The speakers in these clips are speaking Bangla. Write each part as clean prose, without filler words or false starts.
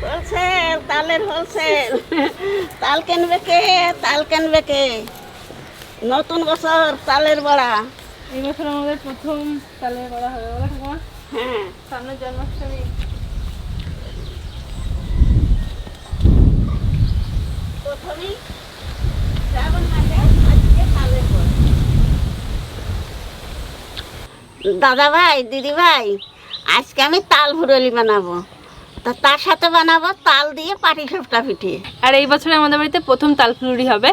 হোলসেল, তালের হোলসেল। তাল কিনবে কে? তাল কিনবে কে? নতুন বছর তালের বড়া। এই বছর আমাদের প্রথম তালের বড়া হবে, বলো ঠাকুমা? হ্যাঁ, সামনে জন্মাষ্টমী। প্রথমেই শ্রাবণ মাসে আজকে তালের বড়া। দাদা ভাই, দিদি ভাই, আজকে আমি তাল ভুরলি বানাবো। তা তার সাথে বানাবো তাল দিয়ে পাটিসাপটা পিঠে। আর এই বছরে আমাদের বাড়িতে প্রথম তাল ফুলুরি হবে।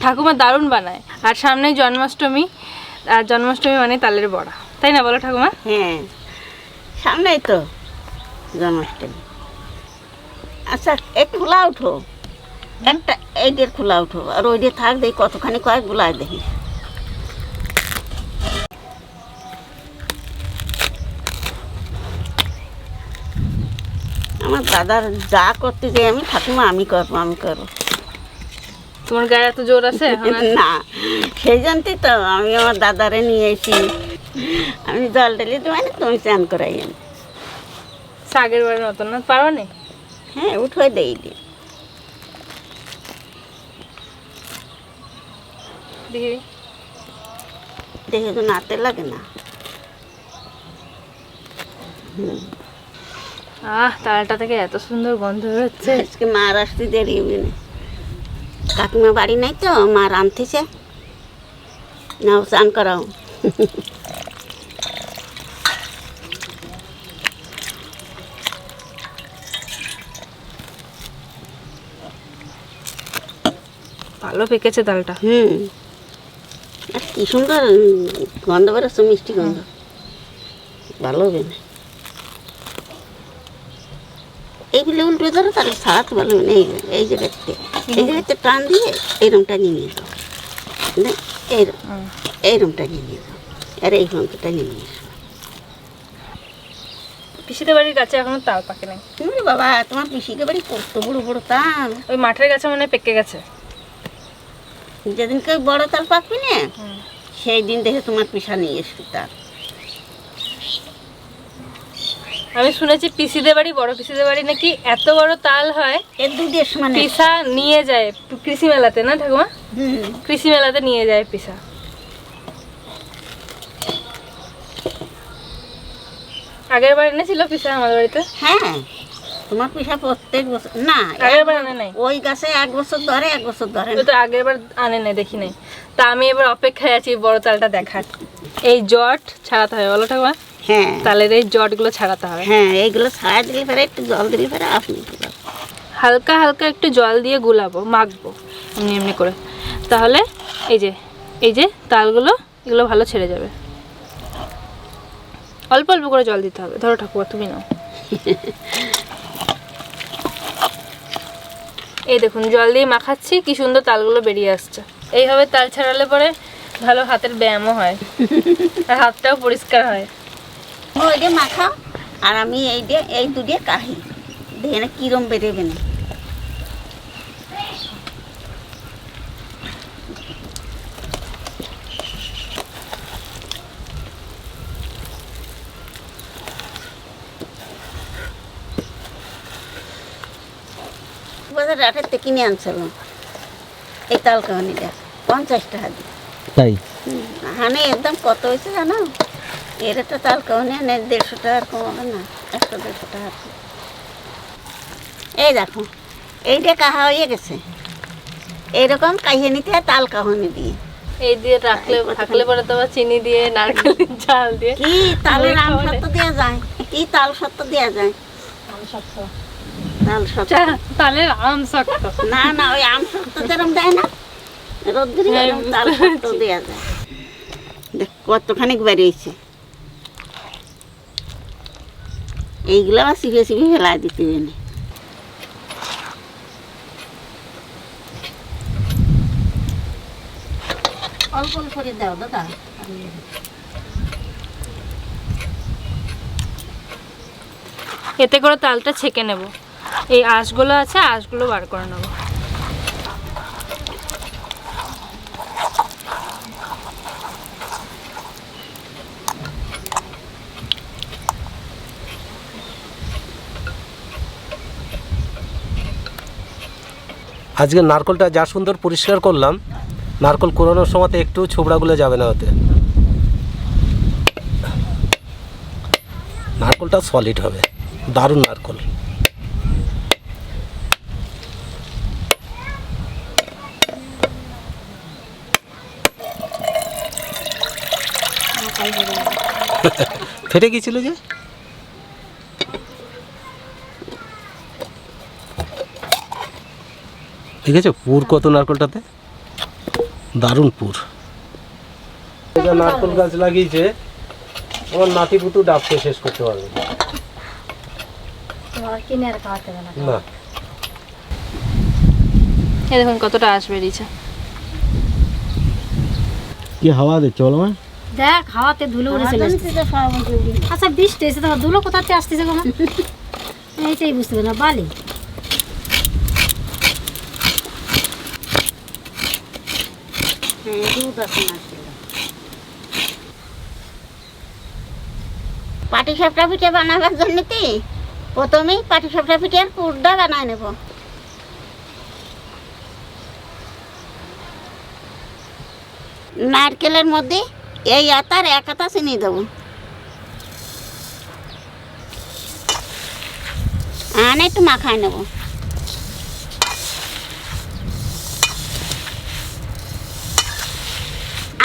ঠাকুমা দারুণ বানায়। আর সামনেই জন্মাষ্টমী, আর জন্মাষ্টমী মানে তালের বড়া, তাই না বলো ঠাকুমা? হ্যাঁ, সামনেই তো জন্মাষ্টমী। আচ্ছা, এক খোলা উঠো, একটা এই ডের খোলা উঠো, আর ওই ডে থাক দেখি কতখানি কয়েক গুলাই দেখি। আমার দাদার যা করতে যাই আমি, ঠাকুমা আমি করবো, আমি করবো। তোমার গায়ে এত জোর আছে এখন আর? না, সেই জন্যই তো আমি আমার দাদারে নিয়ে এসি। আমি জল ঢেলে দেবো না, তুমি চান করাই আনি। আগের বারের মতন না, পারো নি? হ্যাঁ, উঠোয় দেই দি। দেখি দেখে তো নাতে লাগে না। তালটা থেকে এত সুন্দর গন্ধ বেরোচ্ছে। আজকে মার আসতে দেরি হবে না। কাকিমা বাড়ি নাই তো, মা রাঁধতেছে। নাও চান করাও। ভালো পেকেছে তালটা। আর কি সুন্দর গন্ধ বেরোচ্ছে, মিষ্টি গন্ধ। ভালো হবে না। এইগুলো উল্টে ধরো, তাহলে ছাড়াতে ভালো হবে না। এই জায়গাতে টান দিয়ে এইরমটা নিয়ে যাও, এইরমটা নিয়ে যাও, আর এই রঙটা নিয়ে এসো। পিসিদের বাড়ির গাছে এখনো তাল পাকে নাই। তুমি বাবা, তোমার পিসিকে বাড়ি কত বড় বড় তাল। ওই মাঠের গাছে মানে পেকে গেছে। যেদিনকে বড় তাল পাকবি না, সেই দিন দেখে তোমার পিসা নিয়ে এসবি তাল। আমি শুনেছি পিসিদের বাড়ি, বড় পিসিদের বাড়ি নাকি এত বড় তাল হয়, এর দুধের মানে পিসা নিয়ে যায় কৃষি মেলাতে, না ঠাকুমা? কৃষি মেলাতে নিয়ে যায় পিসা। আগের বার এনেছিল পিসা আমাদের বাড়িতে। হ্যাঁ, তোমার পিসা প্রত্যেক বছর না, আগের বার আনে নাই। ওই গাছে 1 বছর ধরে 1 বছর ধরে তো আগের বার আনে নাই, দেখি নাই। তা আমি এবার অপেক্ষায় আছি বড় তালটা দেখার। এই জট ছাড়াতে হবে, বলো ঠাকুমা? হ্যাঁ, তালের এই জটগুলো ছাড়াতে হবে। হ্যাঁ, এইগুলো ছাড়া দিলে পরে একটু জল দিলে পরে আপনি হালকা হালকা একটু জল দিয়ে গুলাবো, মাখবো এমনি এমনি করে। তাহলে এই যে তালগুলো, এগুলো ভালো ছেড়ে যাবে। অল্প অল্প করে জল দিতে হবে। ধরো ঠাকুমা, তুমি নাও। এই দেখুন, জল দিয়ে মাখাচ্ছি, কি সুন্দর তালগুলো বেরিয়ে আসছে। এইভাবে তাল ছাড়ালে পরে ভালো হাতের ব্যায়ামও হয়, আর হাতটাও পরিষ্কার হয়। ওই দিয়ে মাখাও, আর আমি এই দুধে কাহি দেখে না কিরম বেরোবে না। বাজার রাতের কিনে আনছিল এই তাল কাহানিটা 50 টাকা দিয়ে। তাই হানে একদম কত হয়েছে জানো? এর একটা তাল কাহানি 150 টাকার কম হবে না, 100-150 টাকা। এই দেখো, এইটা কাহা হয়ে গেছে। এইরকম কাহিনীতে তাল কাহানি দিয়ে এই দিয়ে থাকলে পরে তো আবার চিনি দিয়ে, নারকেলের ঝাল দিয়ে, কি তালের আম সত্ত্ব দেওয়া যায়, কি তাল সত্ত্ব দেওয়া যায়। তাল সত্ত্ব, তালের আম শক্ত না না, ওই আম সত্ত্ব যেরকম দেয় না রোদ্দুরি, তাল সত্ত্ব দেওয়া যায়। দেখ কতখানি বেরিয়েছে। এইগুলো আবার চিপে চিপে ফেলা দিতে হবে না। অল্প অল্প করে দাও দাদা। এতে করে তালটা ছেঁকে নেব। এই আঁশগুলো আছে, আঁশগুলো বার করে নেব। আজকে নারকলটা যা সুন্দর পরিষ্কার করলাম, নারকল কোরানোর সময় একটু ছোবড়াগুলো যাবে না ওতে। নারকলটা সলিড হবে, দারুণ নারকল। ফেটে গিয়েছিল যে, ঠিক আছে। পুর কত নারকলটাতে, দারুণ পুর। নারকল গাছ লাগিয়েছে, আমার নাতি পুতু ডাবকে শেষ করতে পারবে না। এই দেখুন কতটা আঁশ বেরিয়েছে। কি হাওয়া দিচ্ছে বলো মা? দেখ হাওয়াতে ধুলো উড়ে চলে আসছে। আচ্ছা বৃষ্টি এসে তো ধুলো কোথাতে আসতেছে গো মা? এইটাই বুঝতে পারি না, বালি। পাটিসাপটা পিঠে বানাবার জন্য প্রথমেই পাটিসাপটা পিঠের পুরটা বানায় নেব। নারকেলের মধ্যে এই আতার 1 আতা চিনি দেবো, আনে একটু মাখায় নেব।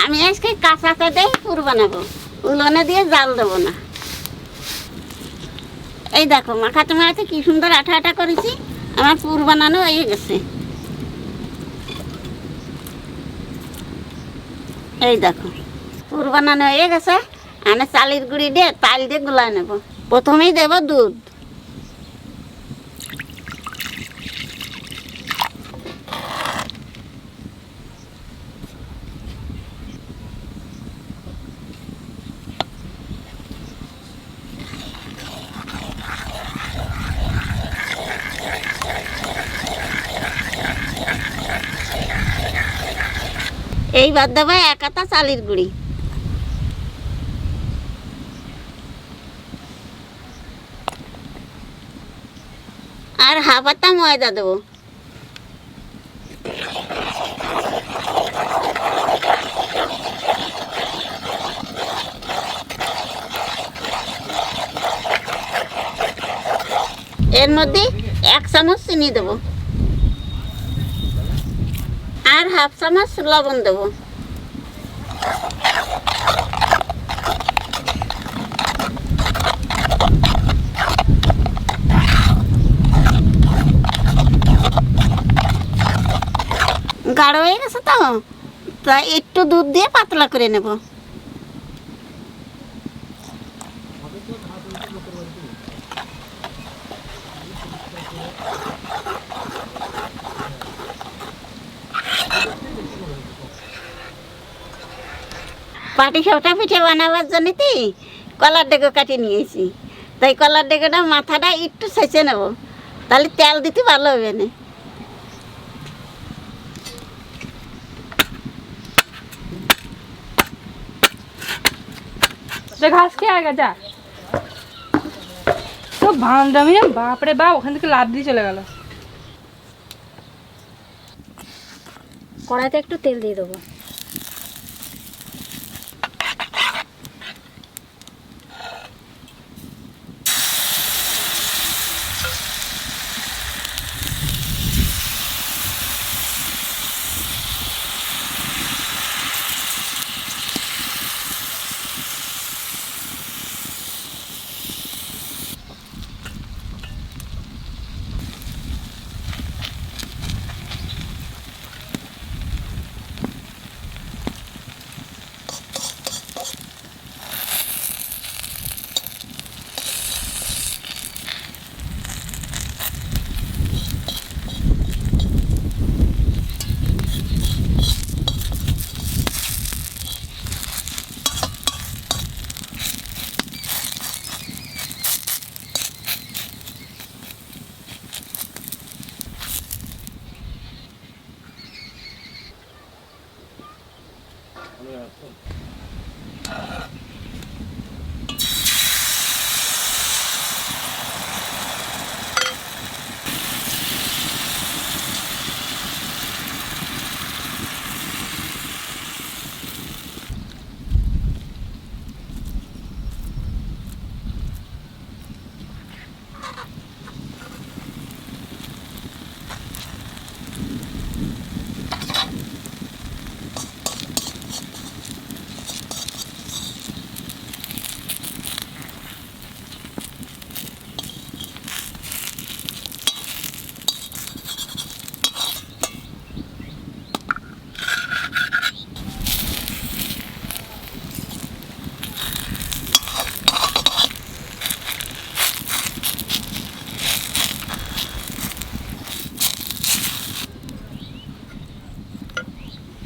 আমি আজকে কাঁচাতে দিয়ে পুর বানাবো, উলনে দিয়ে জাল দেবো না। এই দেখো মাখাতে মাখাতে কি সুন্দর আঠা আঠা করেছি, আমার পুর বানানো হয়ে গেছে। এই দেখো পুর বানানো হয়ে গেছে। আমি চালের গুঁড়ি দিয়ে তাল দিয়ে গুলায় নেব। প্রথমেই দেব দুধ, এইবার দেবো 1 আতা চালের গুঁড়ি, আর 1/2 আতা ময়দা দেবো। এর মধ্যে 1 চামচ চিনি দেবো, আর 1/2 চামচ লবণ দেবো। গাঢ় হয়ে গেছে তো, তাই একটু দুধ দিয়ে পাতলা করে নেব। পাটিসাপটা পিঠে বানাবার জন্য কলার ডেগো কাটি নিয়েছি, তাই কলার ডেগোটা মাথাটা একটু ছেঁচে নেব, তাহলে তেল দিতে ভালো হবে না। ঘাস খেয়ে আগে যা তো ভান্ডামি, বাপরে বাপ, ওখান থেকে লাফ দিয়ে চলে গেল। কড়াইতে একটু তেল দিয়ে দেবো।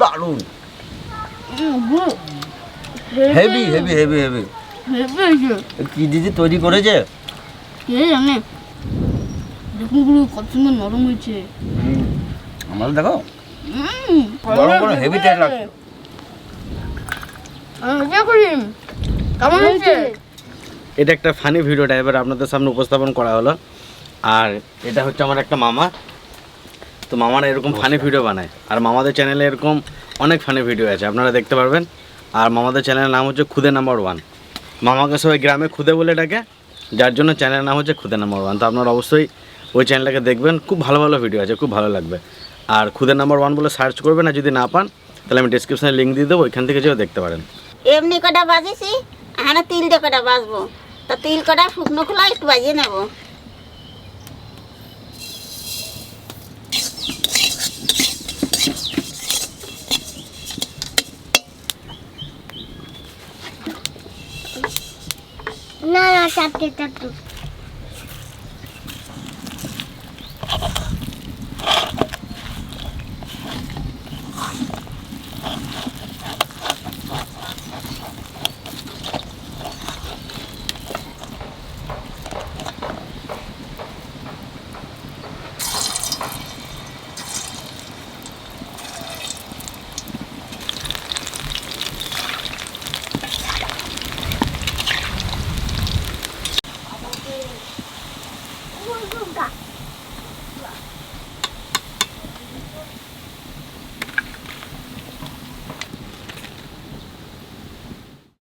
দারুণ, হেভি হেভি হেভি হেভি। কি দিদি তৈরি করেছে? দেখুন গুরু কত সুন্দর নরম হয়েছে। আমার দেখো গরম গরম হেভি টেস্ট লাগছে। কেমন হয়েছে? এটা একটা ফানি ভিডিও টাইপের আপনাদের সামনে উপস্থাপন করা হলো। আর এটা হচ্ছে আমার একটা মামা, তো মামারা এরকম ফানি ভিডিও বানায়। আর মামাদের চ্যানেলে এরকম অনেক ফানি ভিডিও আছে, আপনারা দেখতে পারবেন। আর মামাদের চ্যানেলের নাম হচ্ছে খুদে নাম্বার 1। মামাকে সবাই গ্রামে খুদে বলে ডাকে, যার জন্য চ্যানেলের নাম হচ্ছে খুদে নাম্বার 1। তো আপনারা অবশ্যই ওই চ্যানেলটাকে দেখবেন, খুব ভালো ভালো ভিডিও আছে, খুব ভালো লাগবে। আর খুদে নাম্বার 1 বলে সার্চ করবেন, আর যদি না পান তাহলে আমি ডিসক্রিপশনে লিঙ্ক দিয়ে দেবো, ওইখান থেকে যেও দেখতে পারেন। এমনি কটা বাজিছি, এখানে তিল দিয়ে কটা বাজবো। তা তিল কটা শুকনো খোলা একটু বাজিয়ে নেব। না না চারটে চারটে